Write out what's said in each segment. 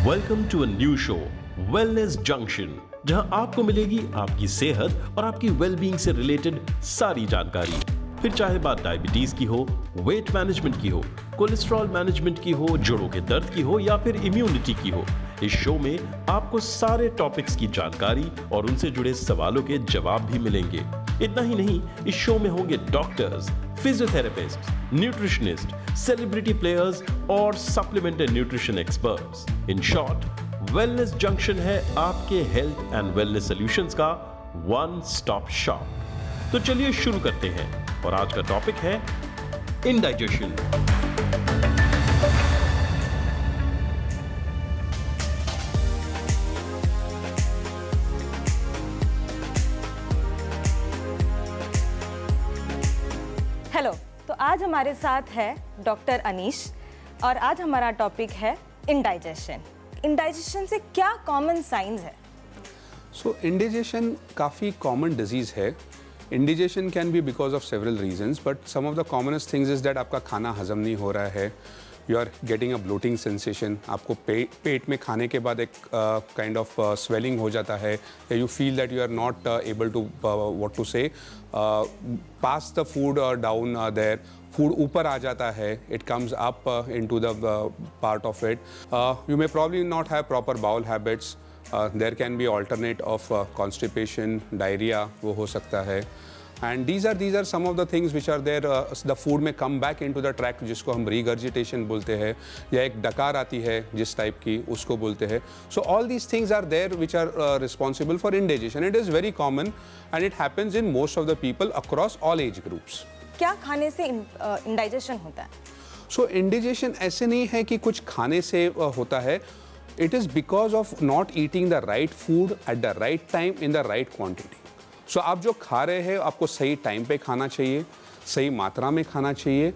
Welcome to a new show wellness junction, जहां आपको मिलेगी आपकी सेहत और आपकी वेलबींग से रिलेटेड सारी जानकारी। फिर चाहे बात डायबिटीज की हो, वेट मैनेजमेंट की हो, कोलेस्ट्रॉल मैनेजमेंट की हो, जोड़ों के दर्द की हो या फिर इम्यूनिटी की हो, इस शो में आपको सारे टॉपिक्स की जानकारी और उनसे जुड़े सवालों के जवाब भी मिलेंगे। इतना ही नहीं, इस शो में होंगे doctors, physiotherapist, nutritionist, celebrity players और supplement and nutrition experts. In short, wellness junction है आपके हेल्थ एंड वेलनेस सॉल्यूशंस का वन स्टॉप शॉप। तो चलिए शुरू करते हैं, और आज का टॉपिक है इंडाइजेशन। हेलो, तो आज हमारे साथ है डॉक्टर अनीश और आज हमारा टॉपिक है इंडाइजेशन। इंडाइजेशन से क्या कॉमन साइंस है? सो इंडिजेशन काफ़ी कॉमन डिजीज़ है। Indigestion can be because of several reasons, but some of the commonest things is that आपका खाना हजम नहीं हो रहा है, you are getting a bloating sensation, आपको पेट में खाने के बाद एक काइंड ऑफ स्वेलिंग हो जाता है, या you feel that you are not able to what to say pass the food down there, food ऊपर आ जाता है, it comes up into the part of it, you may probably not have proper bowel habits, there can be alternate of constipation, diarrhoea वो हो सकता है, and these are some of the things which are there, the food में come back into the tract, जिसको हम regurgitation बोलते हैं, या एक डकार आती है जिस टाइप की, उसको बोलते हैं। So all these things are there which are responsible for indigestion. It is very common and it happens in most of the people across all age groups. क्या खाने से इंडाइजेशन होता है? So indigestion ऐसे नहीं है कि कुछ खाने से होता है, it is because of not eating the right food at the right time in the right quantity. So आप जो खा रहे हैं आपको सही टाइम पे खाना चाहिए, सही मात्रा में खाना चाहिए,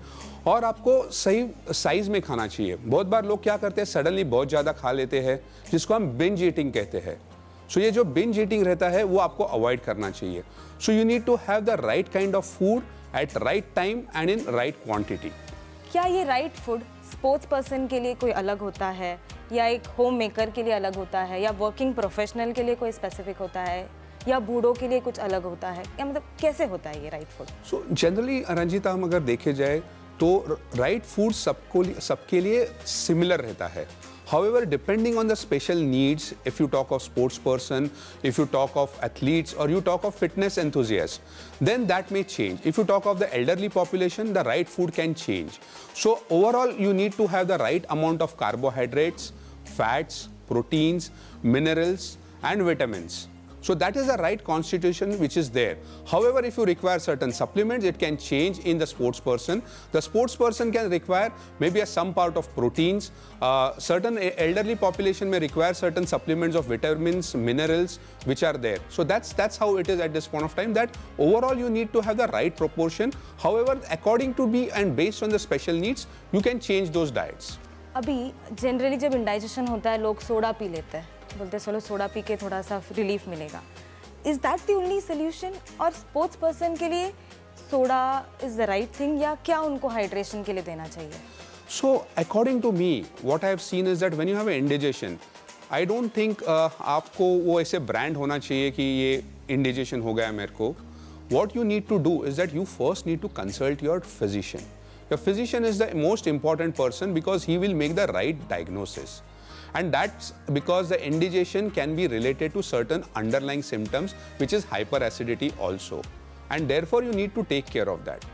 और आपको सही साइज में खाना चाहिए। बहुत बार लोग क्या करते हैं, सडनली बहुत ज़्यादा खा लेते हैं, जिसको हम बिंज ईटिंग कहते हैं। सो ये जो बिंज ईटिंग रहता है वो आपको अवॉइड करना चाहिए। So you need to have the right kind of food at right time and in right quantity. क्या ये राइट फूड स्पोर्ट्स पर्सन के लिए कोई अलग होता है, या एक होम मेकर के लिए अलग होता है, या वर्किंग प्रोफेशनल के लिए कोई स्पेसिफिक होता है, या बूढ़ों के लिए कुछ अलग होता है, या मतलब कैसे होता है ये right food? So generally Ranjita, हम अगर देखे जाए तो राइट फूड सबके लिए सिमिलर रहता है। However, depending on the special needs, if you talk of sports person, if you talk of athletes, or you talk of fitness enthusiasts, then that may change. If you talk of the elderly population, the right food can change. So overall, you need to have the right amount of carbohydrates, fats, proteins, minerals, and vitamins. So that is the right constitution which is there. However, if you require certain supplements, it can change in the sports person. The sports person can require maybe some part of proteins. Certain elderly population may require certain supplements of vitamins, minerals, which are there. So that's how it is at this point of time, that overall you need to have the right proportion. However, according to be and based on the special needs, you can change those diets. अभी generally जब indigestion होता है लोग soda P लेते हैं, बोलते हैं चलो सोडा पी के थोड़ा सा रिलीफ मिलेगा। Is that the only solution? और स्पोर्ट्स पर्सन के लिए soda is the right thing, या क्या उनको हाइड्रेशन के लिए देना चाहिए? So according to me, what I have seen is that when you have an indigestion, I don't think आपको वो ऐसे ब्रांड होना चाहिए कि ये indigestion हो गया मेरे को। What you need to do is that you first need to consult your physician. Your physician is the most important person because he will make the right diagnosis. And that's because the indigestion can be related to certain underlying symptoms, which is hyperacidity also. And therefore, you need to take care of that.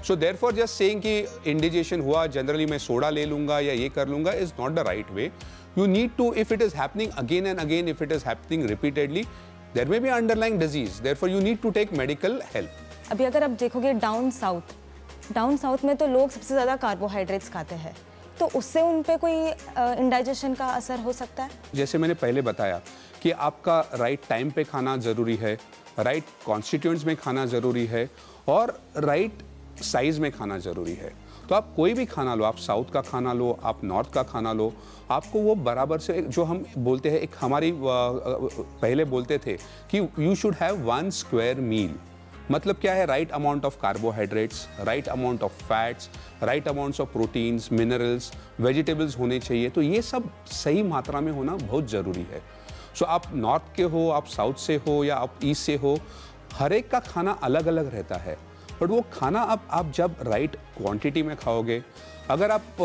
So therefore, just saying कि indigestion हुआ, generally मैं soda ले लूँगा या ये कर लूँगा, is not the right way. You need to, if it is happening again and again, if it is happening repeatedly, there may be underlying disease. Therefore, you need to take medical help. अभी अगर आप देखोगे down south में तो लोग सबसे ज़्यादा carbohydrates खाते हैं, तो उससे उन पे कोई इंडाइजेशन का असर हो सकता है? जैसे मैंने पहले बताया कि आपका राइट टाइम पे खाना ज़रूरी है, राइट कॉन्स्टिट्यूएंट्स में खाना ज़रूरी है, और राइट साइज़ में खाना ज़रूरी है। तो आप कोई भी खाना लो, आप साउथ का खाना लो, आप नॉर्थ का खाना लो, आपको वो बराबर से, जो हम बोलते हैं, एक हमारी पहले बोलते थे कि यू शुड हैव 1 स्क्वायर मील, मतलब क्या है, right amount of carbohydrates, right amount of fats, right amounts of proteins, minerals, vegetables होने चाहिए। तो ये सब सही मात्रा में होना बहुत ज़रूरी है। सो आप नॉर्थ के हो, आप साउथ से हो या आप ईस्ट से हो, हर एक का खाना अलग अलग रहता है। बट वो खाना आप जब राइट क्वांटिटी में खाओगे, अगर आप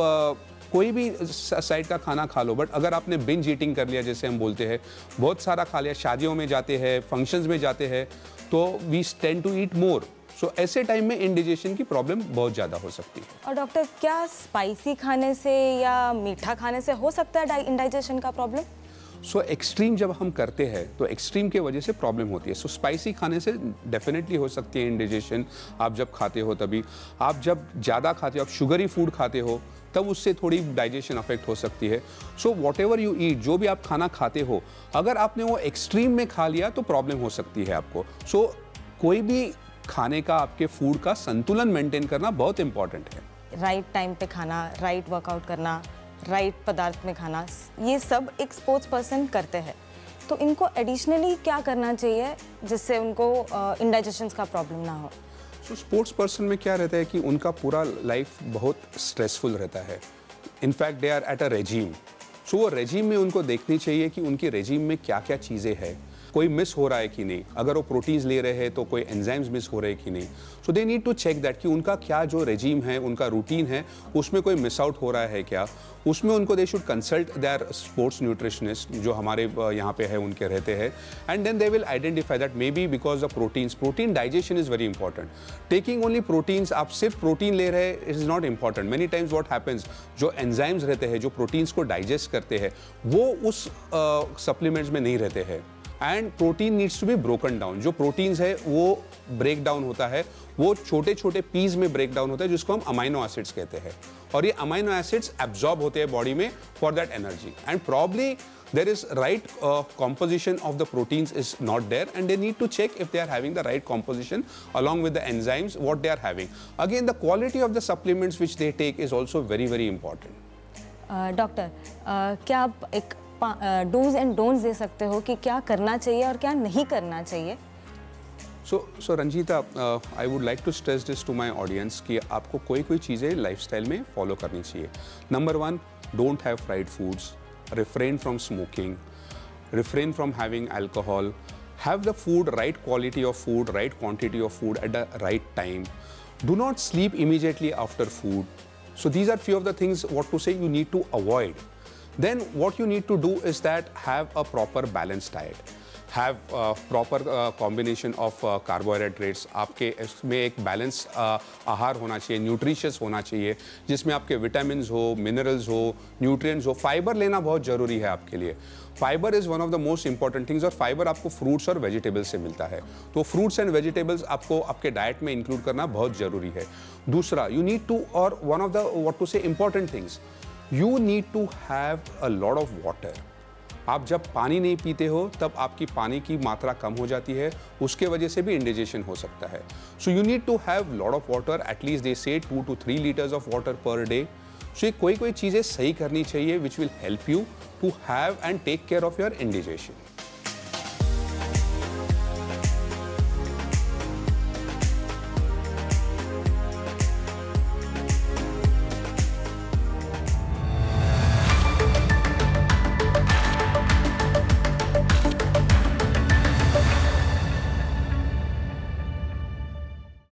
कोई भी साइड का खाना खा लो, बट अगर आपने बिंज ईटिंग कर लिया, जैसे हम बोलते हैं, बहुत सारा खा लिया, शादियों में जाते हैं, फंक्शंस में जाते हैं, तो वी टेंड टू ईट मोर। सो ऐसे टाइम में इंडिजेशन की प्रॉब्लम बहुत ज़्यादा हो सकती है। और डॉक्टर, क्या स्पाइसी खाने से या मीठा खाने से हो सकता है इंडाइजेशन का प्रॉब्लम? सो एक्सट्रीम जब हम करते हैं तो एक्सट्रीम की वजह से प्रॉब्लम होती है। सो स्पाइसी खाने से डेफिनेटली हो सकती है इंडिजेशन, आप जब खाते हो तभी। आप जब ज़्यादा खाते हो, आप शुगरी फूड खाते हो, तब उससे थोड़ी डाइजेशन अफेक्ट हो सकती है। So what ever you eat, जो भी आप खाना खाते हो, अगर आपने वो एक्सट्रीम में खा लिया तो प्रॉब्लम हो सकती है आपको। सो कोई भी खाने का, आपके फूड का संतुलन मेंटेन करना बहुत इंपॉर्टेंट है। राइट टाइम पे खाना, राइट वर्कआउट करना, राइट पदार्थ में खाना, ये सब एक स्पोर्ट्स पर्सन करते हैं। तो इनको एडिशनली क्या करना चाहिए जिससे उनको इंडाइजेशन का प्रॉब्लम ना हो? सो स्पोर्ट्स पर्सन में क्या रहता है कि उनका पूरा लाइफ बहुत स्ट्रेसफुल रहता है। In fact they are at a regime. So वो रेजीम में उनको देखनी चाहिए कि उनके रेजीम में क्या क्या चीज़ें हैं, कोई मिस हो रहा है कि नहीं। अगर वो प्रोटीन्स ले रहे हैं तो कोई एंजाइम्स मिस हो रहे हैं कि नहीं। So they need to check that कि उनका क्या जो रेजीम है, उनका रूटीन है, उसमें कोई मिस आउट हो रहा है क्या। उसमें उनको they should consult their sports nutritionist, जो हमारे यहाँ पे है, उनके रहते हैं। And then they will identify that may be because of proteins. Protein digestion is very important. Taking only proteins, आप सिर्फ प्रोटीन ले रहे हैं, is not important. Many times what happens, जो एंजाइम्स रहते हैं, जो प्रोटीन्स को डाइजेस्ट करते हैं, वो उस सप्लीमेंट्स में नहीं रहते हैं। And protein needs to be broken down. जो प्रोटीन्स है वो ब्रेक डाउन होता है, वो छोटे छोटे पीस में ब्रेक डाउन होता है, जिसको हम अमाइनो एसिड्स कहते हैं। और ये अमाइनो एसिड्स एब्जॉर्ब होते हैं बॉडी में for that energy. And probably there is right composition of the proteins is not there, and they need to check if they are having the right composition along with the enzymes what they are having. Again, the quality of the supplements which they take is also very very important. Doctor, क्या आप एक dos and don'ts दे सकते हो कि क्या करना चाहिए और क्या नहीं करना चाहिए? So Ranjita, I would like to stress this to my audience कि आपको कोई चीज़ें लाइफस्टाइल में फॉलो करनी चाहिए। Number 1, don't have fried foods, refrain from smoking, refrain from having alcohol, have the food, right quality of food, right quantity of food at the right time. Do not sleep immediately after food. So these are few of the things what to say you need to avoid. Then what you need to do is that have a proper balanced diet. Have proper combination of carbohydrates. आपके इसमें एक balance आहार होना चाहिए, nutritious होना चाहिए, जिसमें आपके विटामिन्स हो, मिनरल्स हो, न्यूट्रिएंट्स हो। फाइबर लेना बहुत ज़रूरी है आपके लिए। Fibre is one of the most important things, और फाइबर आपको फ्रूट्स और वेजिटेबल्स से मिलता है। तो फ्रूट्स एंड वेजिटेबल्स आपको आपके डाइट में इंक्लूड करना बहुत ज़रूरी है। दूसरा, यू नीड टू, और one of the what to say important things, you need to have a lot of water. आप जब पानी नहीं पीते हो तब आपकी पानी की मात्रा कम हो जाती है, उसके वजह से भी इंडिजेशन हो सकता है। So you need to have lot of water, at least they say 2 to 3 liters of water per day. So ये कोई चीज़ें सही करनी चाहिए which will help you to have and take care of your indigestion.